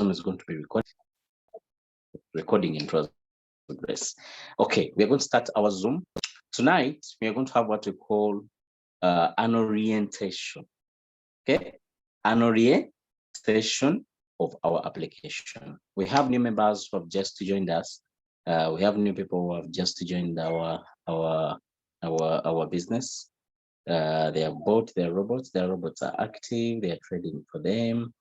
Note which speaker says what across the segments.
Speaker 1: is going to be recording in progress. Okay, we're going to start our Zoom. Tonight, we are going to have what we call an orientation. Okay, an orientation of our application. We have new members who have just joined us. We have new people who have just joined our business. They have bought their robots. Their robots are active. They are trading for them.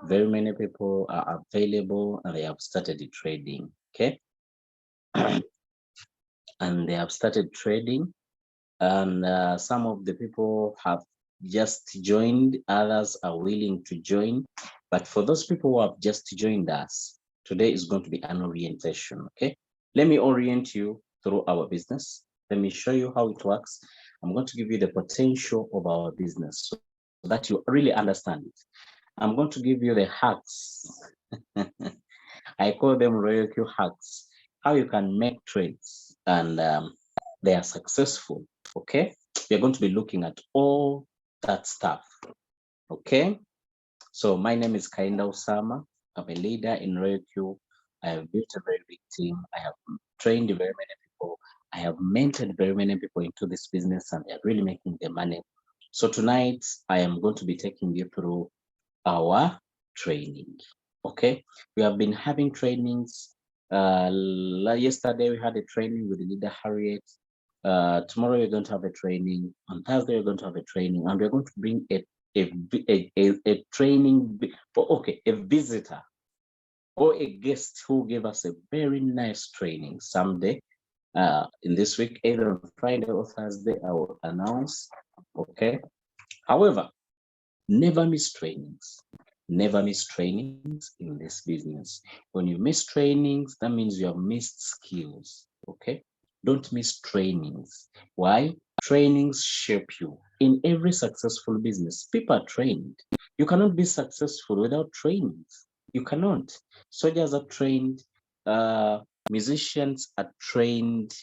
Speaker 1: Very many people are available and they have started trading. Okay. And they have started trading. And some of the people have just joined, others are willing to join. But for those people who have just joined us, today is going to be an orientation. Okay. Let me orient you through our business. Let me show you how it works. I'm going to give you the potential of our business so that you really understand it. I'm going to give you the hacks. I call them Royal Q hacks. How you can make trades and they are successful. Okay. We're going to be looking at all that stuff. Okay. So my name is Kayinda Usaamah. I'm a leader in Royal Q. I have built a very big team. I have trained very many people. I have mentored very many people into this business and they're really making the money. So tonight I am going to be taking you through our training. Okay, we have been having trainings. Yesterday we had a training with the leader Harriet. Tomorrow we're going to have a training. On Thursday we're going to have a training, and we're going to bring a training. Okay, a visitor or a guest who gave us a very nice training someday. In this week, either on Friday or Thursday, I will announce. Okay. However, never miss trainings. Never miss trainings in this business. When you miss trainings, that means you have missed skills. Okay. Don't miss trainings. Why? Trainings shape you. In every successful business, people are trained. You cannot be successful without trainings. You cannot. Soldiers are trained. Musicians are trained.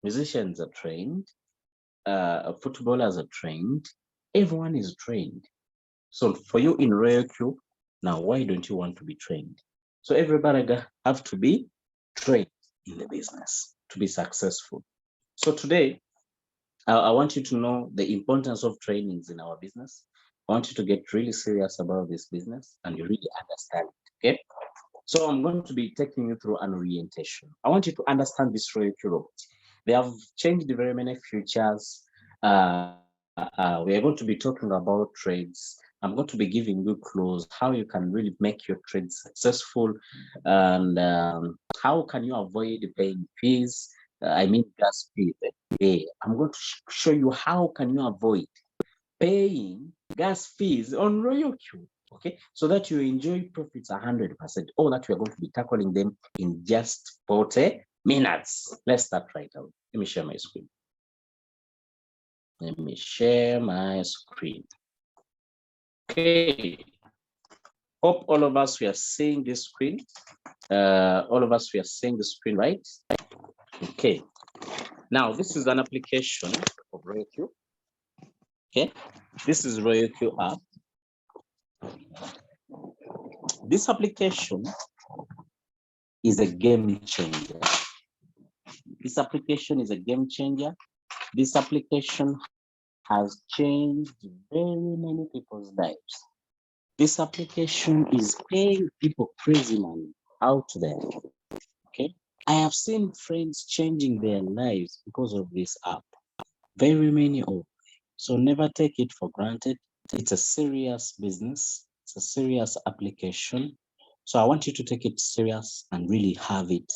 Speaker 1: Musicians are trained. Footballers are trained. Everyone is trained. So for you in Royal Q, now why don't you want to be trained? So everybody have to be trained in the business to be successful. So today, I want you to know the importance of trainings in our business. I want you to get really serious about this business and you really understand it. Okay. So I'm going to be taking you through an orientation. I want you to understand this Royal Q robot. They have changed very many features. We are going to be talking about trades. I'm going to be giving you clues how you can really make your trade successful, and how can you avoid paying fees. I mean gas fees. I'm going to show you how can you avoid paying gas fees on Royal Q. Okay, so that you enjoy profits 100%. All that we are going to be tackling them in just 40 minutes. Let's start right now. Let me share my screen. Let me share my screen. Okay. Hope all of us we are seeing this screen. All of us we are seeing the screen, right? Okay. Now this is an application of Royal Q. Okay. This is Royal Q app. This application is a game changer. This application is a game changer. This application has changed very many people's lives. This application is paying people crazy money out there. Okay. I have seen friends changing their lives because of this app. Very many of them. So never take it for granted. It's a serious business. It's a serious application. So I want you to take it serious and really have it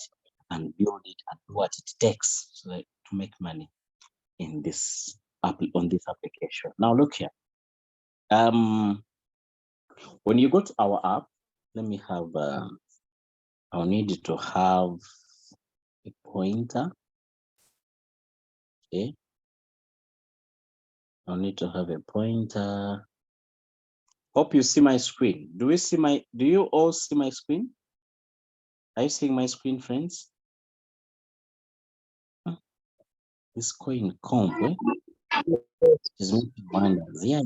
Speaker 1: and build it and do what it takes so that to make money in this on this application. Now look here. When you go to our app, let me have I'll need to have a pointer. Okay. I'll need to have a pointer. Hope you see my screen. Do you all see my screen? Are you seeing my screen, friends? This coin comp is making wonders. Yeah.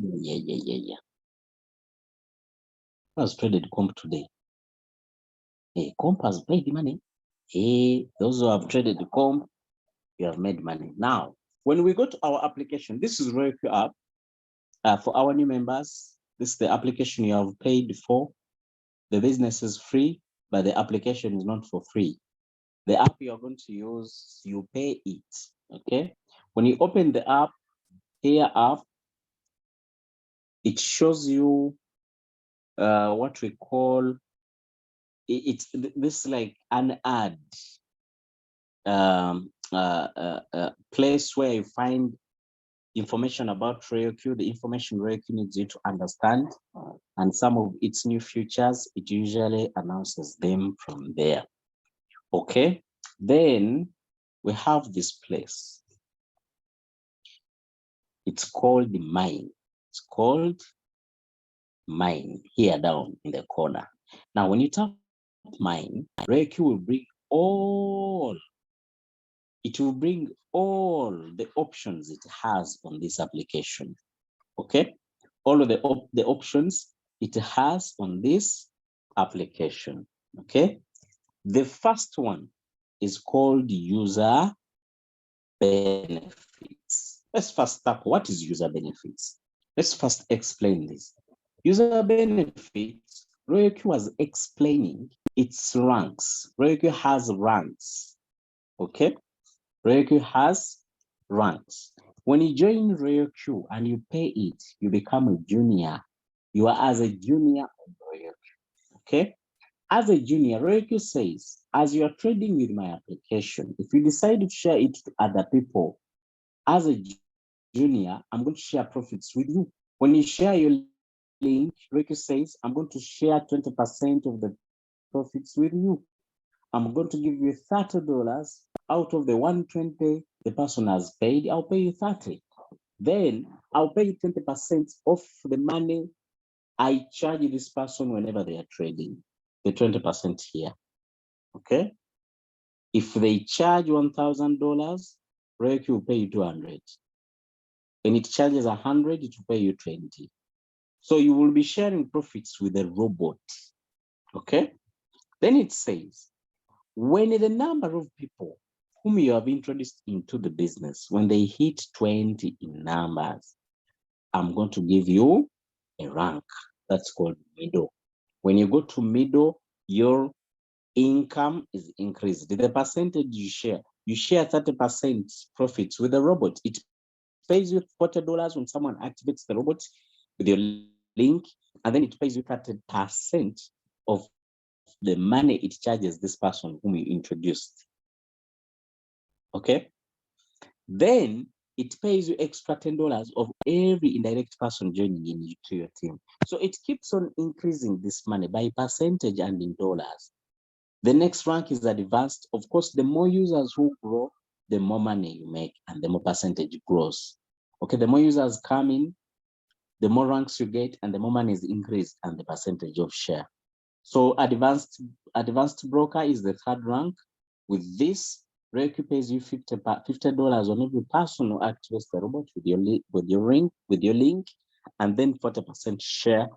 Speaker 1: Who has traded comp today? Hey, comp has made money. Hey, those who have traded the comp, you have made money. Now, when we go to our application, this is Roku app. For our new members, this is the application you have paid for. The business is free, but the application is not for free. The app you are going to use, you pay it. Okay. When you open the app, here app, it shows you what we call it's this like an ad place where you find information about Roku, the information Roku needs you to understand, and some of its new features, it usually announces them from there. Okay, then we have this place. It's called the mine. It's called mine here down in the corner. Now, when you tap mine, Roku will bring all the options it has on this application. Okay, all of the options it has on this application. Okay, the first one is called user benefits. Let's first start. What is user benefits? Let's first explain this. User benefits, Roku was explaining its ranks. Roku has ranks. Okay, Roku has ranks. When you join Roku and you pay it, you become a junior. You are as a junior on Roku. Okay, as a junior, Roku says, as you are trading with my application, if you decide to share it to other people, as a junior, I'm going to share profits with you. When you share your link, Roku says, I'm going to share 20% of the profits with you. I'm going to give you $30 out of the 120 the person has paid. I'll pay you 30. Then I'll pay you 20% of the money I charge this person whenever they are trading. The 20% here. Okay. If they charge $1,000, Roku will pay you 200. When it charges 100, it will pay you 20. So you will be sharing profits with a robot. Okay. Then it says, when the number of people whom you have introduced into the business, when they hit 20 in numbers, I'm going to give you a rank. That's called middle. When you go to middle, your income is increased. The percentage you share 30% profits with the robot. It pays you $40 when someone activates the robot with your link, and then it pays you 30% of the money it charges this person whom you introduced. Okay. Then it pays you extra $10 of every indirect person joining into your team. So it keeps on increasing this money by percentage and in dollars. The next rank is advanced. Of course, the more users who grow, the more money you make and the more percentage grows. Okay, the more users come in, the more ranks you get and the more money is increased and the percentage of share. So advanced broker is the third rank. With this, Roku pays you $50 on every person who activates the robot with your link, and then 40% share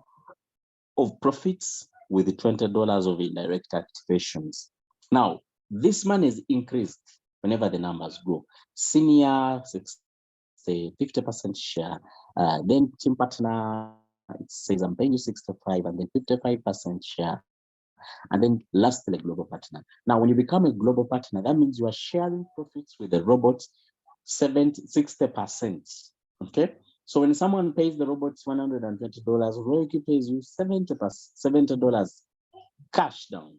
Speaker 1: of profits with the $20 of indirect activations. Now, this money is increased whenever the numbers grow. Senior, 50% share. Then team partner, it says I'm paying you 65, and then 55% share. And then lastly, global partner. Now, when you become a global partner, that means you are sharing profits with the robot 60%. Okay. So when someone pays the robot $120, Roku pays you $70 cash down.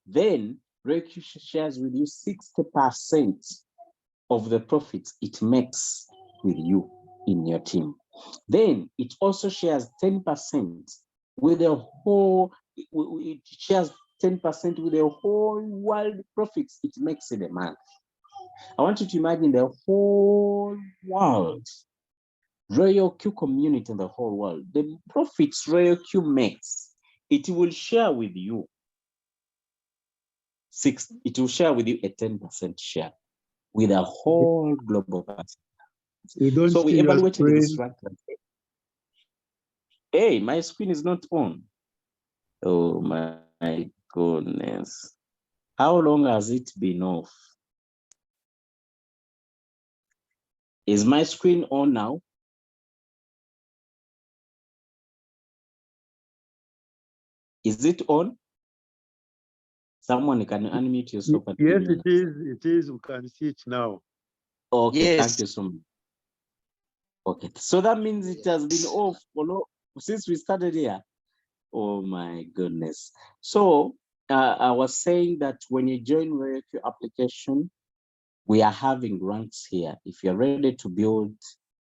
Speaker 1: Then Roku shares with you 60% of the profits it makes with you in your team. Then it also shares 10% with the whole, it shares 10% with the whole world profits it makes in a month. I want you to imagine the whole world, Royal Q community in the whole world, the profits Royal Q makes, it will share with you it will share with you a 10% share with a whole global party.
Speaker 2: You don't
Speaker 1: So we
Speaker 2: see your
Speaker 1: evaluated this
Speaker 2: screen.
Speaker 1: rank. Hey, my screen is not on. Oh my goodness. How long has it been off? Is my screen on now? Is it on? Someone can unmute yourself and give
Speaker 2: Yes,
Speaker 1: me an
Speaker 2: it
Speaker 1: answer.
Speaker 2: is. It is. We can see it now.
Speaker 1: Okay, thank
Speaker 3: Yes.
Speaker 1: you so much. Okay, so that means it has been off since we started here. Oh my goodness. So I was saying that when you join Roku application, we are having ranks here. If you're ready to build,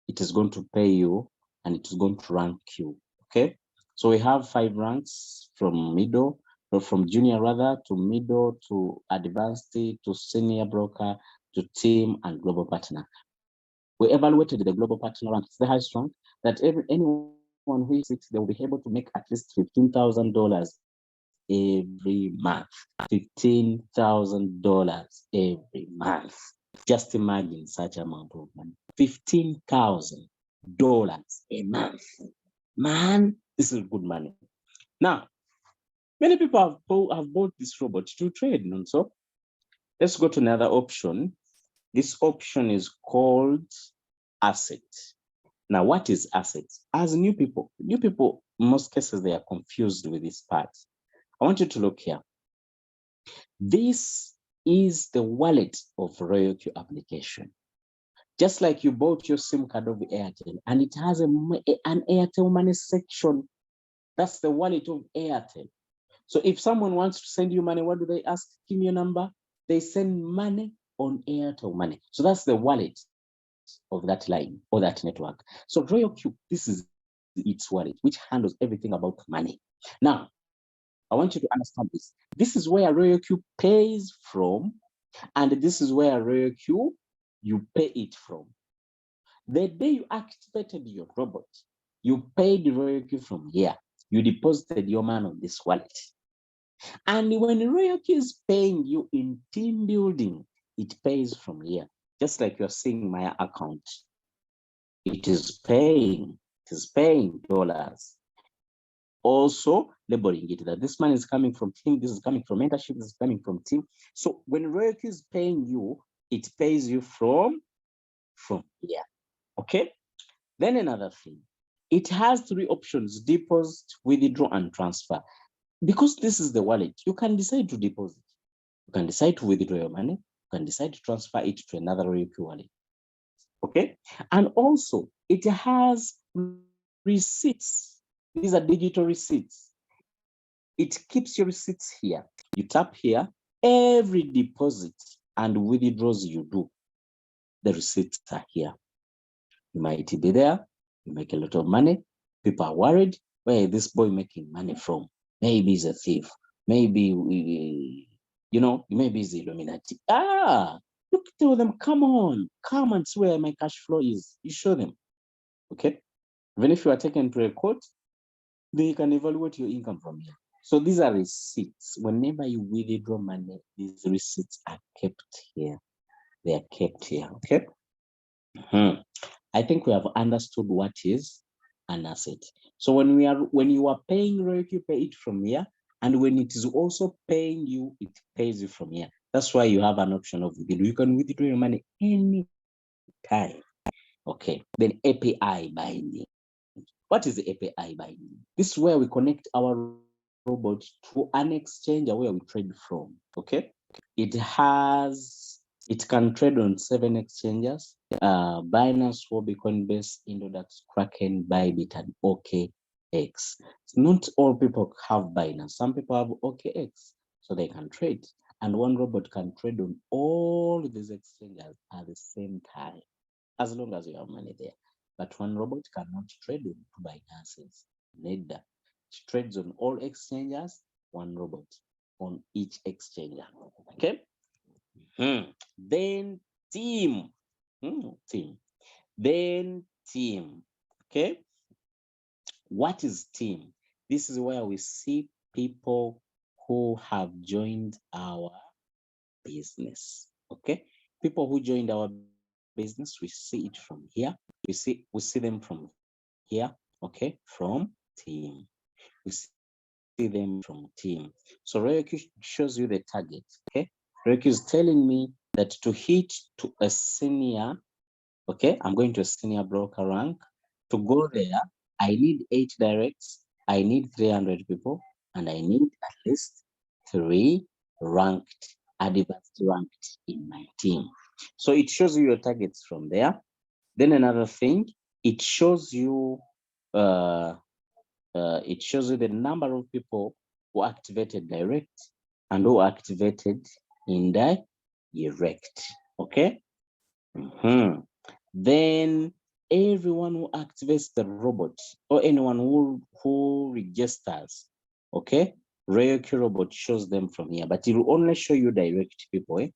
Speaker 1: it is going to pay you and it is going to rank you. Okay. So we have 5 ranks from middle, or from junior rather, to middle, to advanced, to senior broker, to team and global partner. We evaluated the global partner rank. It's the highest rank that anyone who is it, they will be able to make at least $15,000 every month. $15,000 every month. Just imagine such amount of money. $15,000 a month. Man, this is good money. Now, many people have bought this robot to trade. And so let's go to another option. This option is called asset. Now, what is assets? As new people, in most cases, they are confused with this part. I want you to look here. This is the wallet of Royal Q application. Just like you bought your SIM card of Airtel, and it has an Airtel money section. That's the wallet of Airtel. So if someone wants to send you money, what do they ask? Give me your number. They send money on Airtel money. So that's the wallet of that line or that network. So Royal Q, this is its wallet, which handles everything about money. Now, I want you to understand this. This is where Royal Q pays from, and this is where Royal Q you pay it from. The day you activated your robot, you paid Royal Q from here. You deposited your money on this wallet. And when Royal Q is paying you in team building, it pays from here. Just like you're seeing my account. It is paying dollars. Also labeling it that this money is coming from team, this is coming from mentorship, this is coming from team. So when Royal Q is paying you, it pays you from here. Okay. Then another thing, it has 3 options: deposit, withdraw, and transfer. Because this is the wallet, you can decide to deposit, you can decide to withdraw your money, you can decide to transfer it to another Royal Q wallet. Okay. And also it has receipts. These are digital receipts. It keeps your receipts here. You tap here, every deposit and withdrawals you do, the receipts are here. You might be there, you make a lot of money. People are worried, where is this boy making money from? Maybe he's a thief. Maybe, maybe he's the Illuminati. You tell them, come on, come and see where my cash flow is. You show them, okay? Even if you are taken to a court, they can evaluate your income from here. So these are receipts. Whenever you withdraw money, these receipts are kept here. They are kept here, okay? I think we have understood what is an asset. So when you are paying Royal, you pay it from here, and when it is also paying you, it pays you from here. That's why you have an option of withdraw. You can withdraw your money anytime. Okay. Then API binding. What is the API binding? This is where we connect our robot to an exchange where we trade from. Okay. It can trade on 7 exchanges: Binance, Huobi, Coinbase, Indodax, Kraken, Bybit, and OKX. Not all people have Binance. Some people have OKX, so they can trade. And one robot can trade on all these exchanges at the same time, as long as you have money there. But one robot cannot trade on 2 Binances. Neither. It trades on all exchanges, one robot on each exchanger. Okay. Then team. Team. Then team. Okay. What is team? This is where we see people who have joined our business. Okay. People who joined our business, we see it from here. We see them from here. Okay. From team. We see them from see them from team. So Roku shows you the target. Okay. Roku is telling me that to hit to a senior, okay, I'm going to a senior broker rank. To go there, I need 8 directs, I need 300 people, and I need at least 3 ranked, advanced ranked in my team. So it shows you your targets from there. Then another thing, it shows you the number of people who activated direct and who activated indirect. Okay. Then everyone who activates the robot or anyone who registers, okay, Roku robot shows them from here, but it will only show you direct people.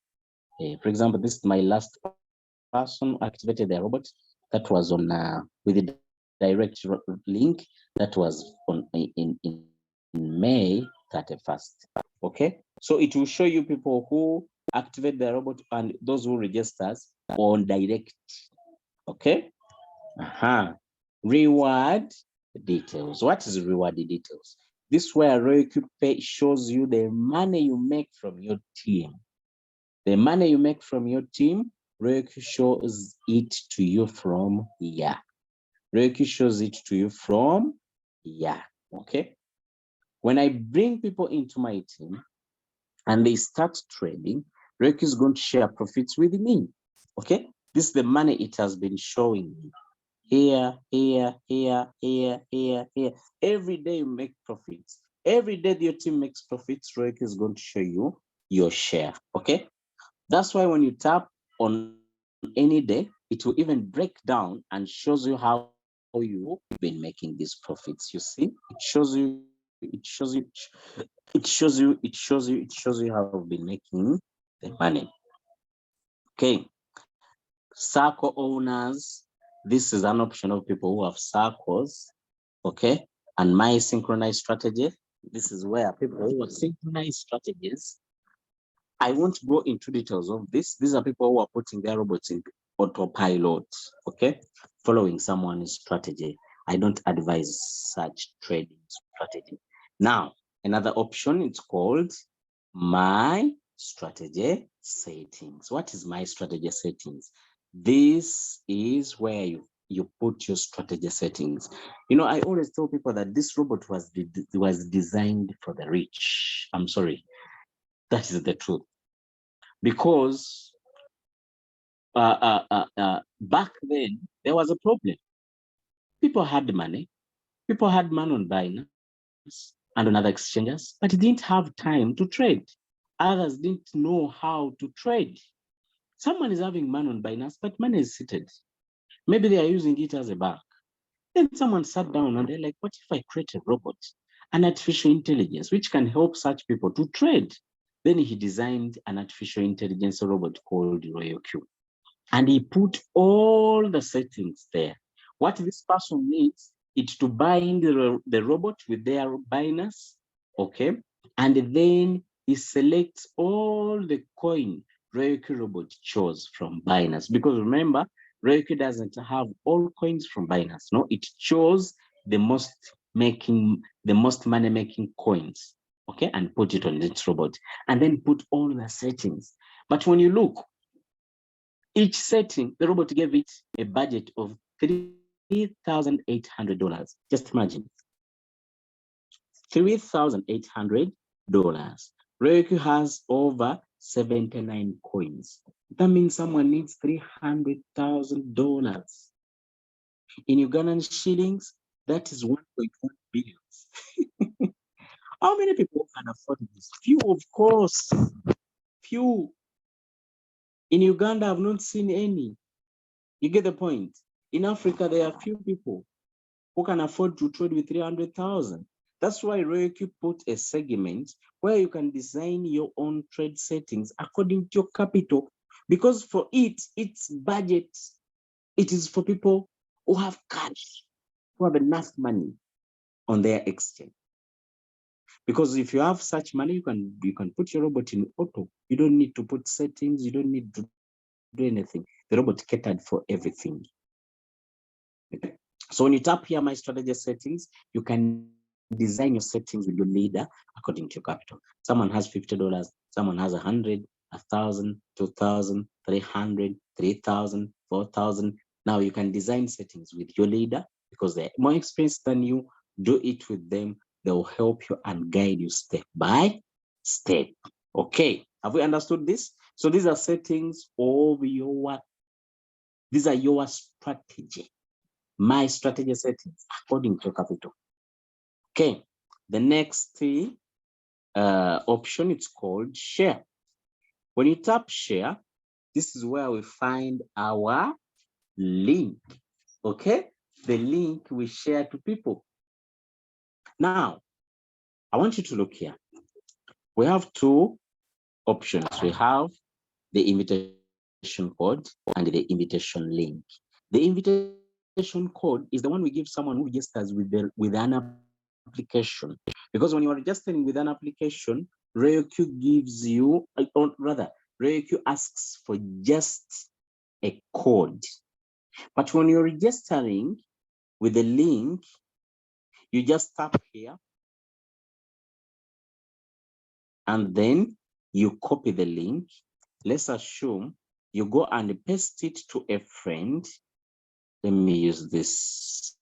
Speaker 1: For example, this is my last person who activated the robot. That was on with the direct link. That was on in May 31st. Okay, so it will show you people who activate the robot and those who registers on direct. Okay. Reward details. What is reward details? This where Roku Pay shows you the money you make from your team. The money you make from your team, Roku shows it to you from here. Roku shows it to you from here. Okay. When I bring people into my team and they start trading, Roku is going to share profits with me. Okay. This is the money it has been showing me. Here. Every day you make profits. Every day your team makes profits, Roku is going to show you your share. Okay. That's why when you tap on any day, it will even break down and shows you how you've been making these profits. You see, it shows you how you've been making the money. Okay. Circle owners. This is an option of people who have circles. Okay. And my synchronized strategy. This is where people who have synchronized strategies. I won't go into details of this. These are people who are putting their robots in autopilot, okay, following someone's strategy. I don't advise such trading strategy. Now, another option, it's called my strategy settings. What is my strategy settings? This is where you put your strategy settings. You know, I always tell people that this robot was designed for the rich. I'm sorry, that is the truth. Because back then, there was a problem. People had money. People had money on Binance and on other exchanges, but they didn't have time to trade. Others didn't know how to trade. Someone is having money on Binance, but money is seated. Maybe they are using it as a bank. Then someone sat down and they're like, what if I create a robot, an artificial intelligence, which can help such people to trade? Then he designed an artificial intelligence robot called Royal Q. And he put all the settings there. What this person needs is to bind the robot with their Binance, okay? And then he selects all the coin Roku robot chose from Binance. Because remember, Roku doesn't have all coins from Binance. No, it chose the most money making coins, okay, and put it on its robot, and then put all the settings. But when you look, each setting, the robot gave it a budget of $3,800. Just imagine, $3,800. Roku has over 79 coins. That means someone needs $300,000. In Ugandan shillings, that is 1.1 billion. How many people can afford this? Few, of course. Few. In Uganda, I've not seen any. You get the point? In Africa, there are few people who can afford to trade with 300,000. That's why Roku put a segment where you can design your own trade settings according to your capital. Because for its budget, it is for people who have cash, who have enough money on their exchange. Because if you have such money, you can put your robot in auto. You don't need to put settings. You don't need to do anything. The robot catered for everything. Okay. So when you tap here, my strategy settings, you can design your settings with your leader according to your capital. Someone has $50, someone has 100, 1,000, 2,000, 300, 3,000, 4,000. Now you can design settings with your leader because they're more experienced than you. Do it with them. They will help you and guide you step by step. Okay, have we understood this? So these are settings of your, these are your strategy. My strategy settings according to capital. Okay, the next option, it's called share. When you tap share, this is where we find our link. Okay, the link we share to people. Now, I want you to look here. We have two options. We have the invitation code and the invitation link. The invitation code is the one we give someone who registers with an application. Because when you are registering with an application, RayoQ gives you, or rather, RayoQ asks for just a code. But when you're registering with the link, you just tap here and then you copy the link. Let's assume you go and paste it to a friend. Let me use this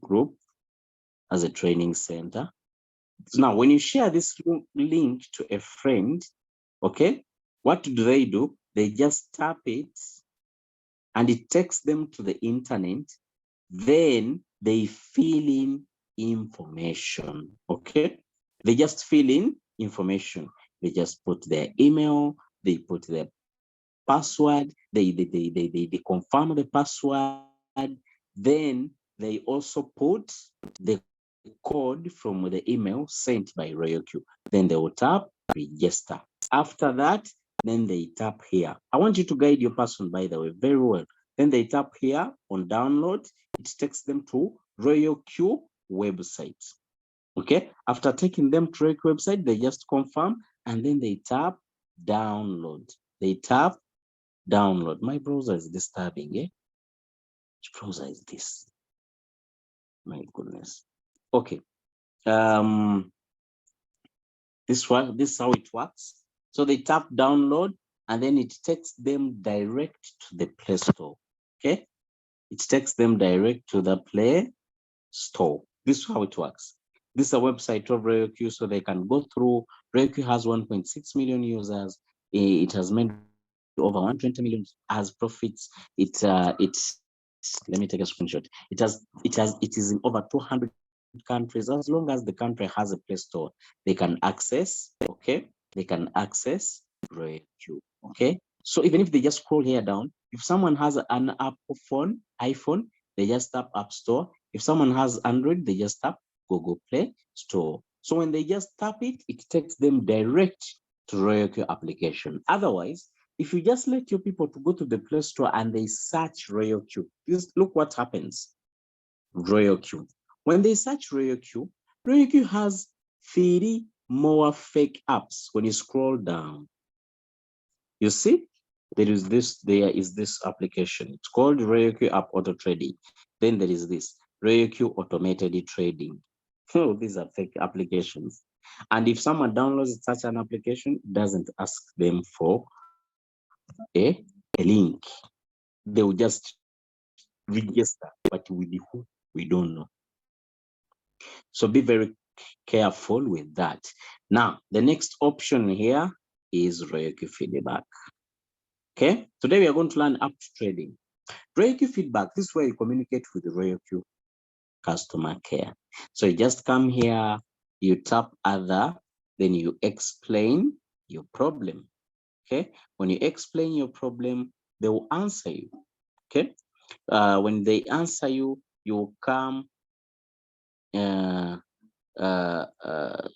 Speaker 1: group as a training center. Now, when you share this link to a friend, okay, what do? They just tap it and it takes them to the internet. Then they fill in information, okay? They just fill in information. They just put their email, they put their password, they confirm the password, then they also put the code from the email sent by RoyalQ. Then they will tap register. After that, then they tap here. I want you to guide your person, by the way, very well. Then they tap here on download. It takes them to RoyalQ website. Okay, after taking them to RoyalQ website, they just confirm and then they tap download. They tap download. My browser is disturbing, eh? Which browser is this? My goodness. Okay. This is how it works. So they tap download and then it takes them direct to the Play Store. Okay. It takes them direct to the Play Store. This is how it works. This is a website of RayoQ, so they can go through. RayoQ has 1.6 million users. It has made over 120 million as profits. Let me take a screenshot. It is in over 200 countries. As long as the country has a Play Store, they can access, okay? They can access RayoQ, okay? So even if they just scroll here down, if someone has an Apple phone, iPhone, they just tap App Store. If someone has Android, they just tap Google Play Store. So when they just tap it, it takes them direct to RoyalQ application. Otherwise, if you just let your people to go to the Play Store and they search RoyalQ, just look what happens. RoyalQ. When they search RoyalQ, RoyalQ has 30 more fake apps. When you scroll down, you see there is this application. It's called RoyalQ App Auto Trading. Then there is this RoyalQ Automated Trading. Oh, these are fake applications. And if someone downloads such an application, it doesn't ask them for a link. They will just register, but with who we don't know. So be very careful with that. Now, the next option here is RoyalQ feedback. Okay, today we are going to learn app trading. RoyalQ feedback, this is where you communicate with the RoyalQ customer care. So you just come here, you tap other, then you explain your problem. Okay, when you explain your problem, they will answer you. Okay, when they answer you, you come uh, uh, uh,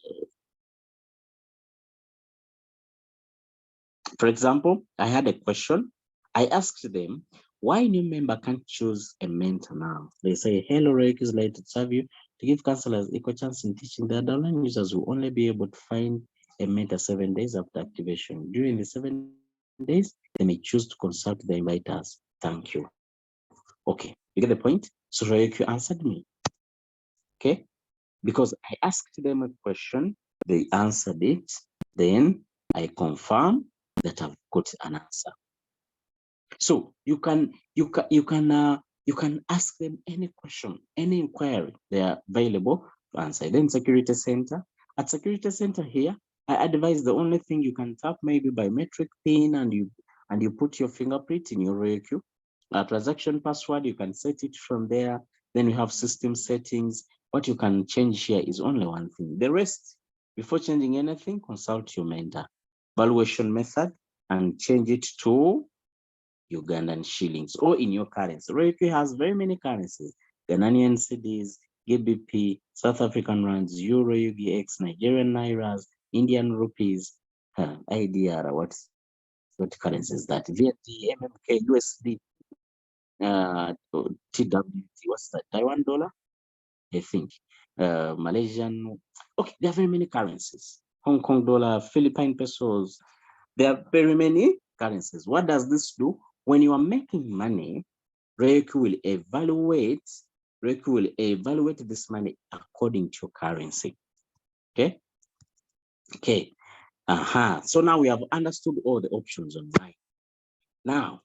Speaker 1: for example, I had a question. I asked them, why new member can't choose a mentor now? They say, hello, Rick is late to serve you. To give counselors equal chance in teaching, the online users will only be able to find a mentor 7 days after activation. During the 7 days, they may choose to consult the inviters. Thank you. Okay, you get the point? So Rick answered me. Okay, because I asked them a question, they answered it, then I confirm that I've got an answer. So you can ask them any question, any inquiry. They are available to answer. Then security center. At security center here, I advise the only thing you can tap maybe biometric pin, and you put your fingerprint in your ROQ. Transaction password, you can set it from there. Then you have system settings. What you can change here is only one thing. The rest, before changing anything, consult your mentor. Valuation method, and change it to Ugandan shillings or in your currency. Reiki has very many currencies: Ghanaian cedis, GBP, South African rands, Euro, UGX, Nigerian nairas, Indian rupees, IDR. What currency is that? VFD, MMK, USD, TWT. What's that? Taiwan dollar, I think. Malaysian. Okay, there are very many currencies. Hong Kong dollar, Philippine pesos. There are very many currencies. What does this do? When you are making money, Reiki will evaluate this money according to your currency. Okay. Okay. So now we have understood all the options online. Now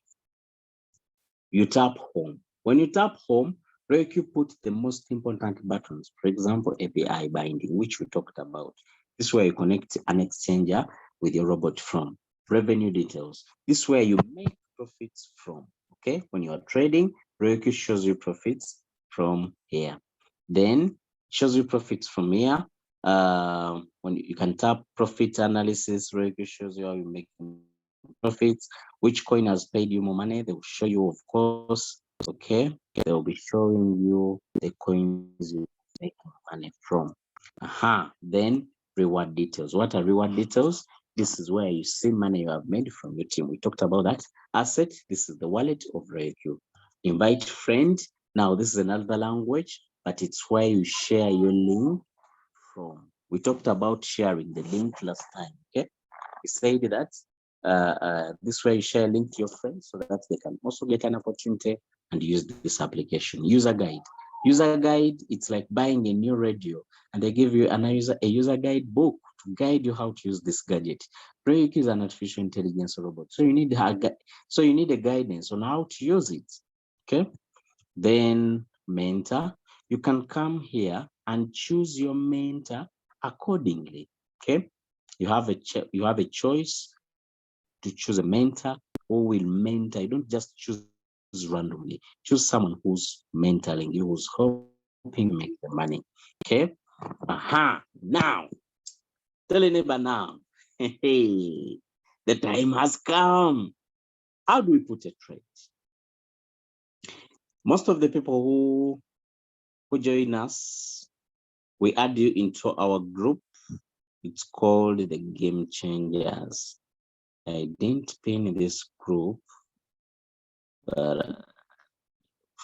Speaker 1: you tap home. When you tap home, Reiki put the most important buttons. For example, API binding, which we talked about. This is where you connect an exchanger with your robot from. Revenue details. This is where you make profits from. Okay, when you are trading, Reiki shows you profits from here. Then shows you profits from here. When you can tap profit analysis, Reiki shows you how you make profits, which coin has paid you more money. They will show you, of course. Okay, they will be showing you the coins you make money from. Then reward details. What are reward details? This is where you see money you have made from your team. We talked about that. Asset, this is the wallet of Reiki. Invite friend. Now this is another language, but it's where you share your link from. We talked about sharing the link last time. Okay, we said that this way you share a link to your friends so that they can also get an opportunity and use this application. User guide. User guide, it's like buying a new radio, and they give you a user guide book to guide you how to use this gadget. Reiki is an artificial intelligence robot, so you need a guidance on how to use it. Okay. Then mentor, you can come here and choose your mentor accordingly. Okay, you have a choice to choose a mentor who will mentor. You don't just choose randomly. Choose someone who's mentoring you, who's helping you make the money. Okay. Now, tell your neighbor now. Hey, the time has come. How do we put a trade? Most of the people who join us, we add you into our group. It's called the Game Changers. I didn't pin this group, but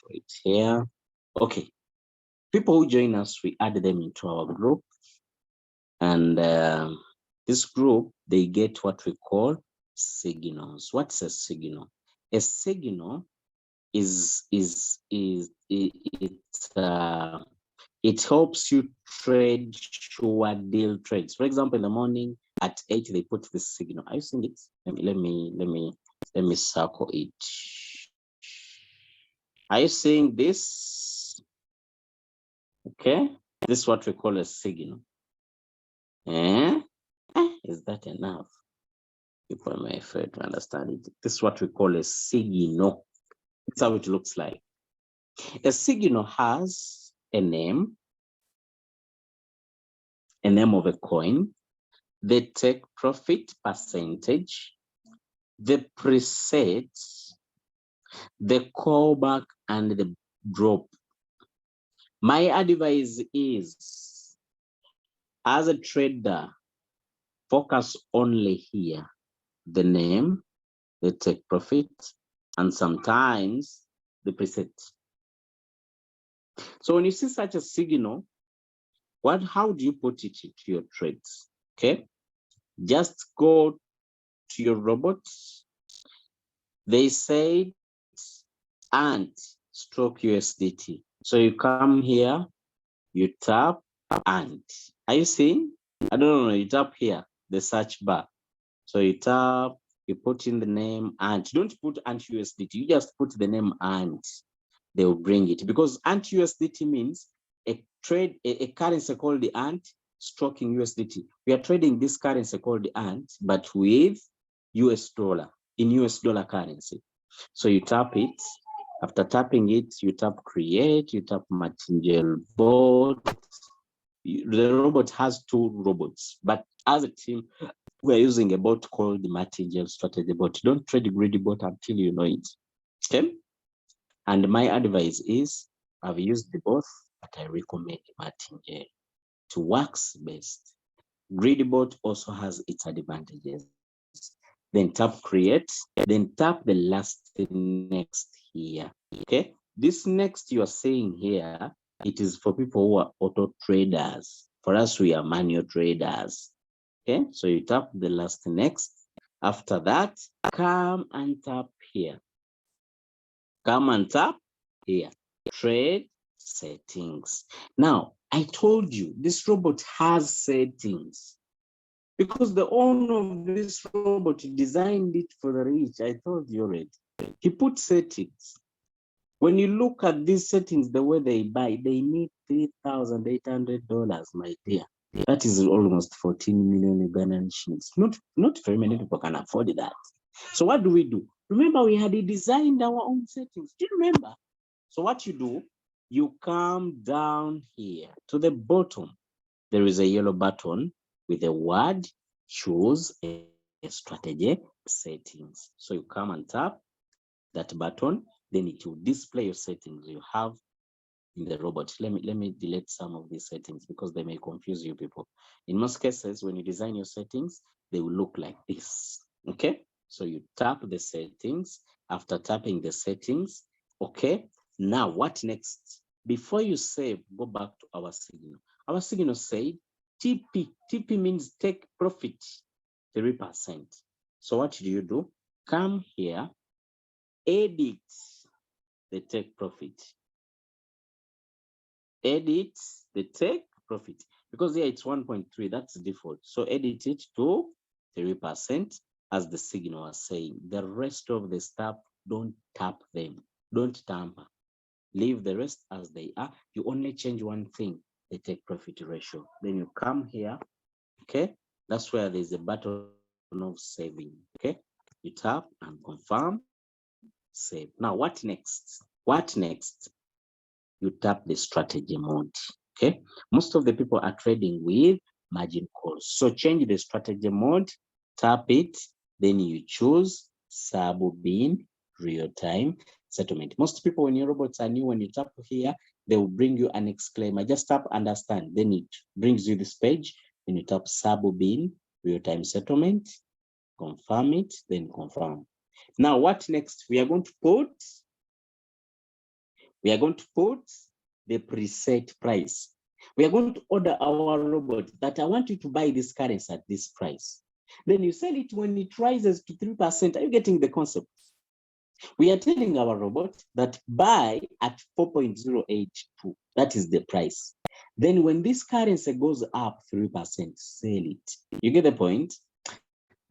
Speaker 1: it's here. Okay. People who join us, we add them into our group. And this group, they get what we call signals. What's a signal? A signal it helps you trade sure deal trades. For example, in the morning at 8, they put this signal. Are you seeing it? Let me circle it. Are you seeing this? Okay, this is what we call a signal. Is that enough? People may fail to understand it. This is what we call a signal. That's how it looks like. A signal has a name of a coin, the take profit percentage, the preset, the callback, and the drop. My advice is, as a trader, focus only here: the name, the take profit, and sometimes the preset. So when you see such a signal, how do you put it into your trades? Okay, just go to your robots. They say and stroke USDT. So you come here, you tap, Ant. Are you seeing? I don't know. You tap here, the search bar. So you tap, you put in the name Ant. Don't put Ant USDT. You just put the name Ant. They will bring it because Ant USDT means a currency called the Ant stroking USDT. We are trading this currency called the Ant, but with US dollar, in US dollar currency. So you tap it. After tapping it, you tap create, you tap Martingale bot. The robot has two robots, but as a team, we're using a bot called the Martingale strategy bot. Don't trade the greedy bot until you know it. Okay. And my advice is I've used the both, but I recommend Martingale to works best. Greedybot also has its advantages. Then tap create, then tap the last next here. Okay, this next you are saying here, it is for people who are auto traders. For us, we are manual traders. Okay, so you tap the last next. After that, come and tap here. Come and tap here. Trade settings. Now, I told you this robot has settings because the owner of this robot designed it for the rich. I told you already. He put settings. When you look at these settings, the way they buy, they need $3,800, my dear. That is almost 14 million Ugandan shillings. Not very many people can afford that. So what do? Remember, we had designed our own settings. Do you remember? So what you do, you come down here to the bottom. There is a yellow button with the word choose a strategy settings. So you come and tap that button, then it will display your settings you have in the robot. Let me delete some of these settings because they may confuse you people. In most cases, when you design your settings, they will look like this. Okay, so you tap the settings. After tapping the settings, okay, now what next? Before you save, go back to our signal. Our signal said TP means take profit 3%. So what do? Come here, edit the take profit. Edit the take profit because here it's 1.3, that's default. So edit it to 3% as the signal was saying. The rest of the stuff, don't tap them, don't tamper. Leave the rest as they are. You only change one thing, the take profit ratio. Then you come here, okay? That's where there's a button of saving, okay? You tap and confirm, save. Now what next? You tap the strategy mode. Okay, most of the people are trading with margin calls. So change the strategy mode, tap it, then you choose sub-bin real-time settlement. Most people, when your robots are new, when you tap here, they will bring you an exclaimer. Just tap understand, then it brings you this page. Then you tap sub-bin real-time settlement, confirm it, then confirm. Now what next? We are going to put the preset price. We are going to order our robot that I want you to buy this currency at this price. Then you sell it when it rises to 3%. Are you getting the concept? We are telling our robot that buy at 4.082. That is the price. Then when this currency goes up 3%, sell it. You get the point?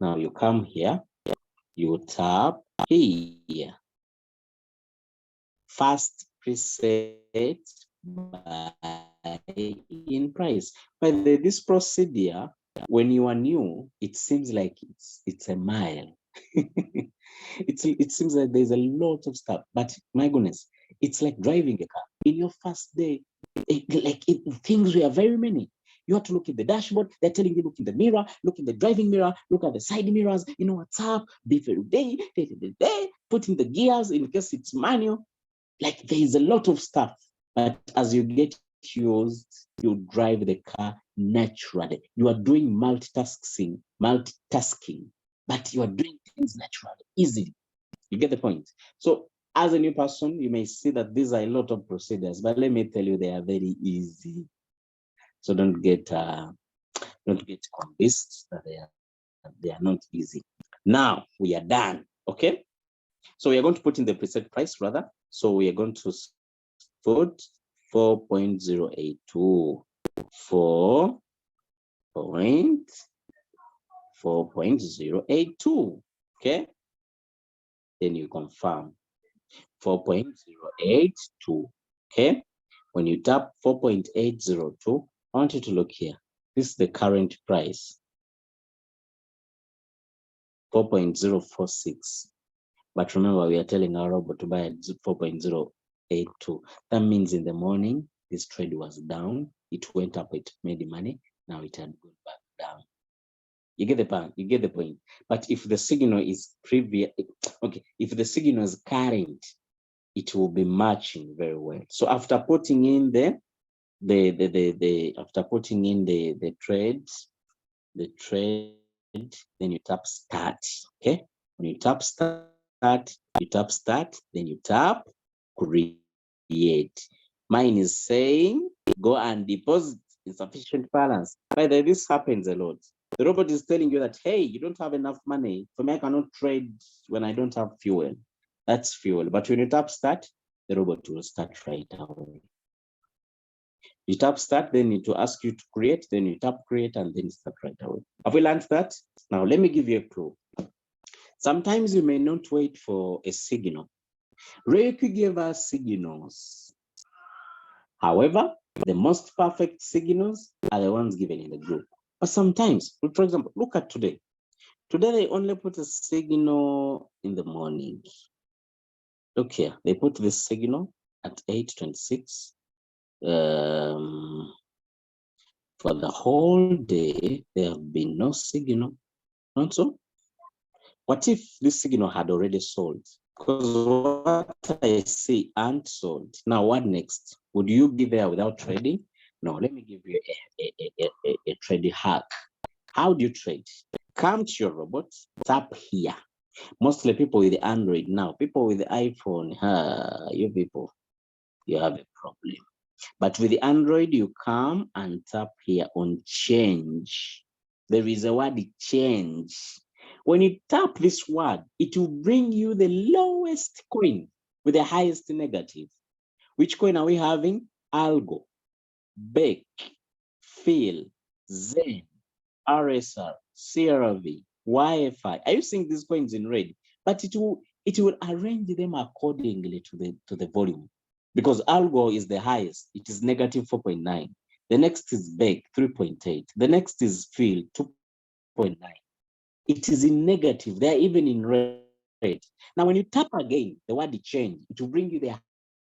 Speaker 1: Now you come here, you tap here. Fast preset buy in price. But this procedure, when you are new, it seems like it's a mile. It seems like there's a lot of stuff, but my goodness, it's like driving a car. In your first day, things were very many. You have to look at the dashboard. They're telling you, look in the mirror, look in the driving mirror, look at the side mirrors. You know what's up? Before day, put in the gears in case it's manual. Like there is a lot of stuff, but as you get used, you drive the car naturally. You are doing multitasking, but you are doing things naturally, easily. You get the point? So as a new person, you may see that these are a lot of procedures, but let me tell you, they are very easy. So don't get convinced that they are not easy. Now we are done. Okay. So we are going to put in the preset price rather. So we are going to put 4.082. 4.082. Okay, then you confirm 4.082. Okay, when you tap 4.802, I want you to look here. This is the current price, 4.046. But remember, we are telling our robot to buy at 4.082. That means in the morning, this trade was down. It went up, it made money. Now it had gone back down. You get the point. You get the point. But if the signal is previous, okay, if the signal is current, it will be matching very well. So after putting in the trade, then you tap start. Okay, when you tap start, then you tap create. Mine is saying go and deposit insufficient balance. By the way, this happens a lot. The robot is telling you that, hey, you don't have enough money. For me, I cannot trade when I don't have fuel. That's fuel. But when you tap start, the robot will start right away. You tap start, then it will ask you to create, then you tap create, and then start right away. Have we learned that? Now, let me give you a clue. Sometimes you may not wait for a signal. Reiki gave us signals. However, the most perfect signals are the ones given in the group. But sometimes, for example, look at today. Today, they only put a signal in the morning. Look here, they put this signal at 8:26. For the whole day, there have been no signal. Not so? What if this signal had already sold? Because what I see unsold. Now, what next? Would you be there without trading? No, let me give you a trading hack. How do you trade? Come to your robot, tap here. Mostly people with Android now, people with the iPhone, you people, you have a problem. But with the Android, you come and tap here on change. There is a word change. When you tap this word, it will bring you the lowest coin with the highest negative. Which coin are we having? Algo, Beck, Phil, Zen, RSR, CRV, Wi-Fi. Are you seeing these coins in red? But it will arrange them accordingly to the volume. Because Algo is the highest, it is negative 4.9. The next is Beck, 3.8. The next is Phil, 2.9. It is in negative, they're even in red. Now, when you tap again, the word change, it will bring you the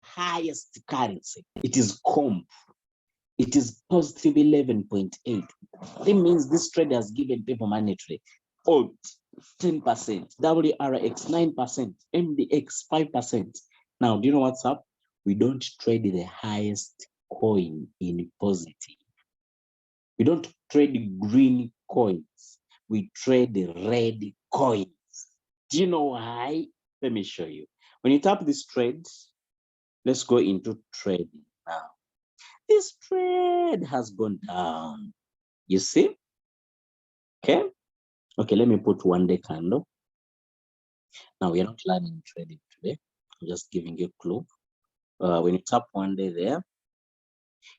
Speaker 1: highest currency. It is comp. It is positive 11.8. That means this trade has given people money today. Oh, 10%, WRX 9%, MDX 5%. Now, do you know what's up? We don't trade the highest coin in positive. We don't trade green coins. We trade the red coins. Do you know why? Let me show you. When you tap this trade, let's go into trading now. This trade has gone down. You see? Okay. Okay, let me put 1 day candle. Now, we are not learning trading today. I'm just giving you a clue. When you tap 1 day there,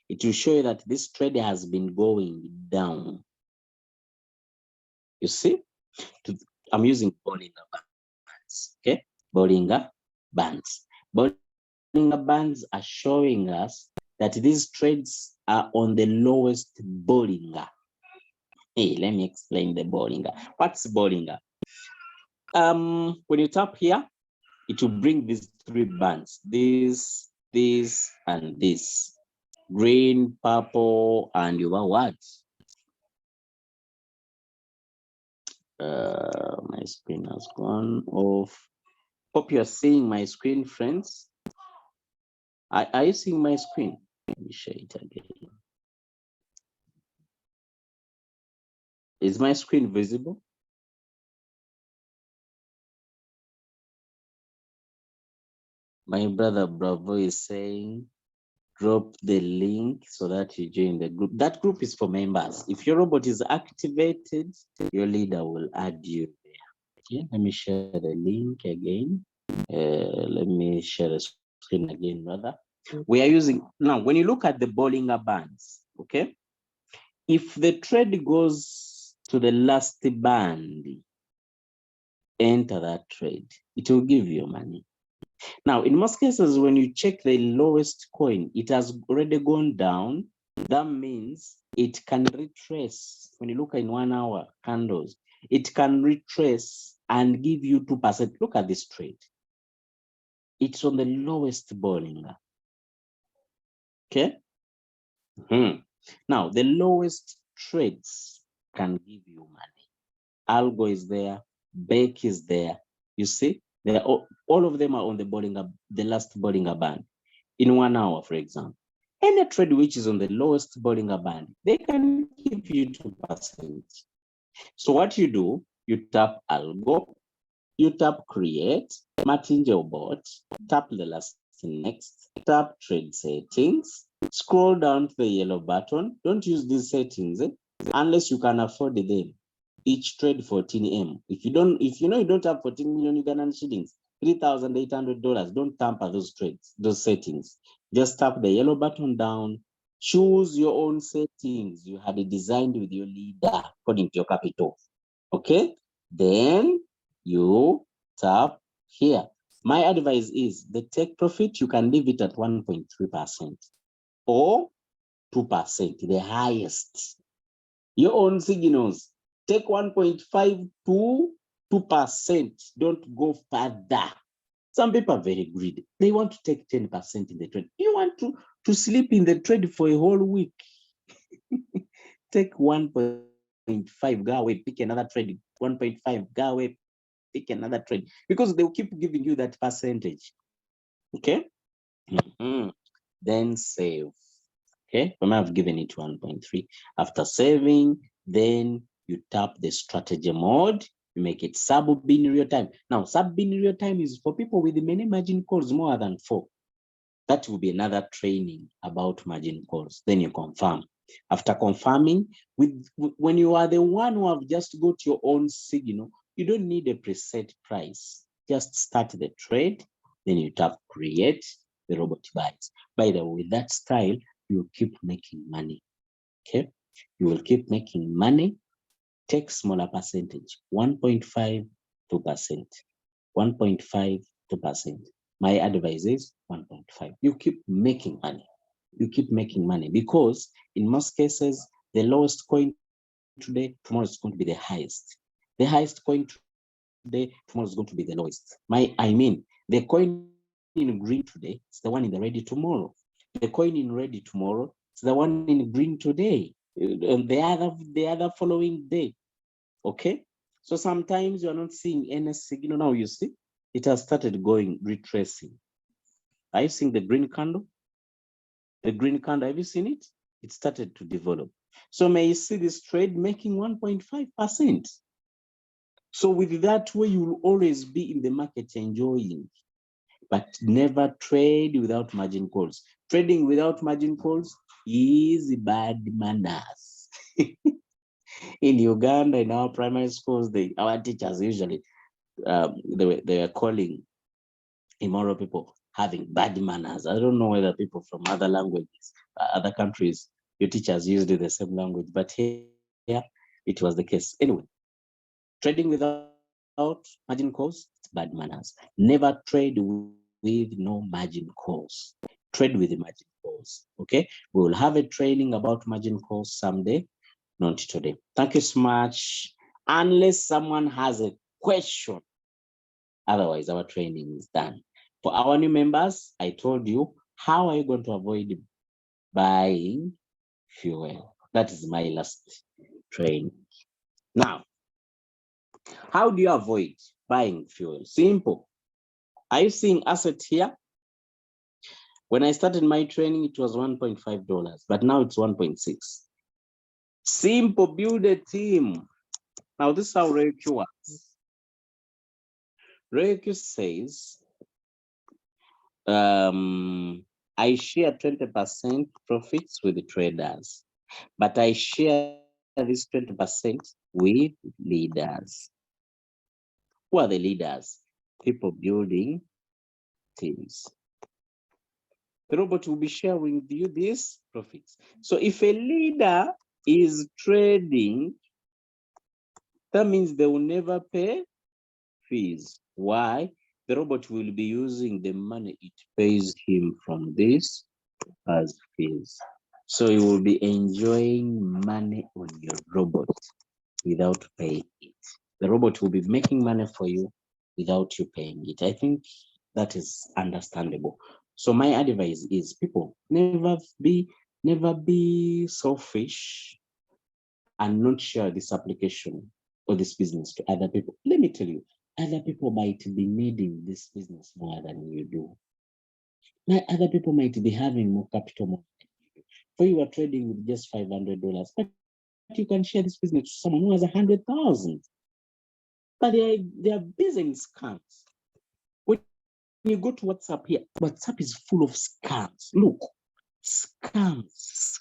Speaker 1: it will show you that this trade has been going down. You see? I'm using Bollinger Bands. Okay? Bollinger Bands. Bollinger Bands are showing us that these trades are on the lowest Bollinger. Hey, let me explain the Bollinger. What's Bollinger? When you tap here, it will bring these 3 bands, this, and this. Green, purple, and you know what? My screen has gone off. Hope you're seeing my screen, friends. Are you seeing my screen? Let me share it again. Is my screen visible? My brother Bravo is saying, drop the link so that you join the group. That group is for members. If your robot is activated, your leader will add you there. Okay, let me share the link again. Let me share the screen again, rather. We are using, now, when you look at the Bollinger Bands, Okay. If the trade goes to the last band, enter that trade. It will give you money. Now, in most cases, when you check the lowest coin, it has already gone down. That means it can retrace. When you look in 1 hour candles, it can retrace and give you 2%. Look at this trade. It's on the lowest Bollinger. Okay. Now, the lowest trades can give you money. Algo is there, Beck is there. You see, they're all of them are on the last Bollinger band. In 1 hour, for example, any trade which is on the lowest Bollinger band, they can give you 2%. So what you do, you tap Algo, you tap Create, Martingale bot, tap the last next, tap Trade Settings, scroll down to the yellow button. Don't use these settings unless you can afford them. Each trade 14M. If you know you don't have 14 million Ugandan shillings, $3,800, don't tamper those trades, those settings. Just tap the yellow button down, choose your own settings you had designed with your leader according to your capital. Okay, then you tap here. My advice is the take profit, you can leave it at 1.3% or 2%, the highest. Your own signals, take 1.5 to 2%. Don't go further. Some people are very greedy. They want to take 10% in the trade. You want to sleep in the trade for a whole week. Take 1.5, go away, pick another trade. 1.5, go away, pick another trade. Because they'll keep giving you that percentage. Okay? Then save. Okay, when I've given it 1.3. After saving, then you tap the strategy mode, you make it sub-bin real time. Now, sub-bin real time is for people with many margin calls more than 4. That will be another training about margin calls. Then you confirm. After confirming, when you are the one who have just got your own signal, you don't need a preset price. Just start the trade, then you tap create, the robot buys. By the way, with that style, you keep making money. Okay, you will keep making money. Take smaller percentage, 1.5, 2%, 1.5, 2%. My advice is 1.5. You keep making money. You keep making money because in most cases, the lowest coin today, tomorrow is going to be the highest. The highest coin today, tomorrow is going to be the lowest. The coin in green today is the one in the ready tomorrow. The coin in ready tomorrow is the one in green today, and the other following day. Okay, so sometimes you're not seeing any signal. Now you see it has started going retracing. Are you seeing the green candle? The green candle, have you seen it? It started to develop. So may you see this trade making 1.5%. So with that way, you will always be in the market enjoying, but never trade without margin calls. Trading without margin calls is bad manners. In Uganda, in our primary schools, our teachers usually they were calling immoral people having bad manners. I don't know whether people from other languages, other countries, your teachers used the same language, but here it was the case. Anyway, trading without margin calls, it's bad manners. Never trade with no margin calls. Trade with the margin calls. Okay, we will have a training about margin calls someday, not today. Thank you so much. Unless someone has a question, otherwise our training is done. For our new members, I told you, how are you going to avoid buying fuel? That is my last training. Now, how do you avoid buying fuel? Simple. Are you seeing asset here? When I started my training, it was $1.5, but now it's 1.6. Simple, build a team. Now, this is how REQ works. REQ says, I share 20% profits with the traders, but I share this 20% with leaders. Who are the leaders? People building teams. The robot will be sharing with you these profits. So if a leader is trading, that means they will never pay fees. Why? The robot will be using the money it pays him from this as fees. So you will be enjoying money on your robot without paying it. The robot will be making money for you without you paying it. I think that is understandable. So my advice is, people, never be selfish and not share this application or this business to other people. Let me tell you, other people might be needing this business more than you do. Other people might be having more capital more than you do. So you are trading with just $500, but you can share this business to someone who has 100,000. But they are busy in scams. When you go to WhatsApp here, WhatsApp is full of scams. Look, scams.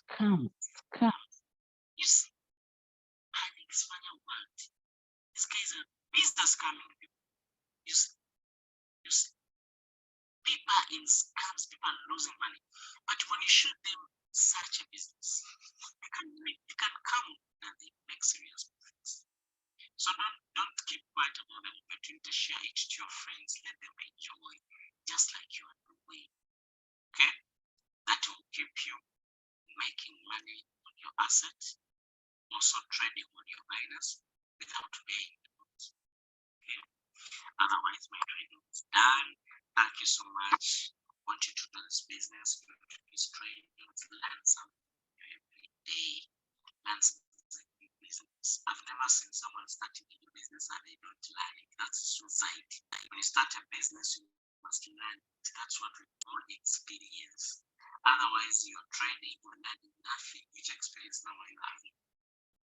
Speaker 1: You see, I think it's funny about these guys are business scamming people. You see, people are in scams, people are losing money. But when you show them such a business, they can come and they make serious profits. So don't keep quiet about the opportunity to share it to your friends, let them enjoy, just like you are doing. Okay? That will keep you making money on your asset, also trading on your miners without paying. Okay? Otherwise, my trading is done. Thank you so much. Want you to do this business, you to this trading, learn something every day, learn something new business. I've never seen someone starting a new business and they don't learn it. That's suicide. When you start a business, you must learn it. That's what we call experience. Otherwise, you're trading, you're learning nothing. Which experience now are you having?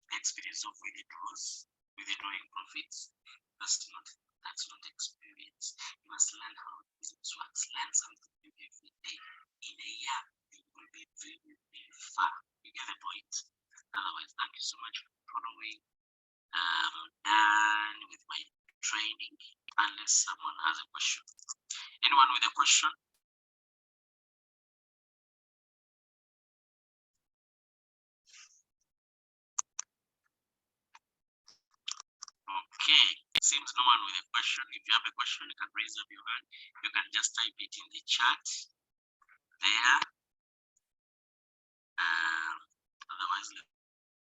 Speaker 1: The experience of withdrawing profits. That's not experience. You must learn how business works. Learn something new every day. In a year, you will be very, very far. You get the point. Otherwise, thank you so much for following. Done with my training. Unless someone has a question. Anyone with a question? Okay, seems no one with a question. If you have a question, you can raise up your hand. You can just type it in the chat there. Otherwise,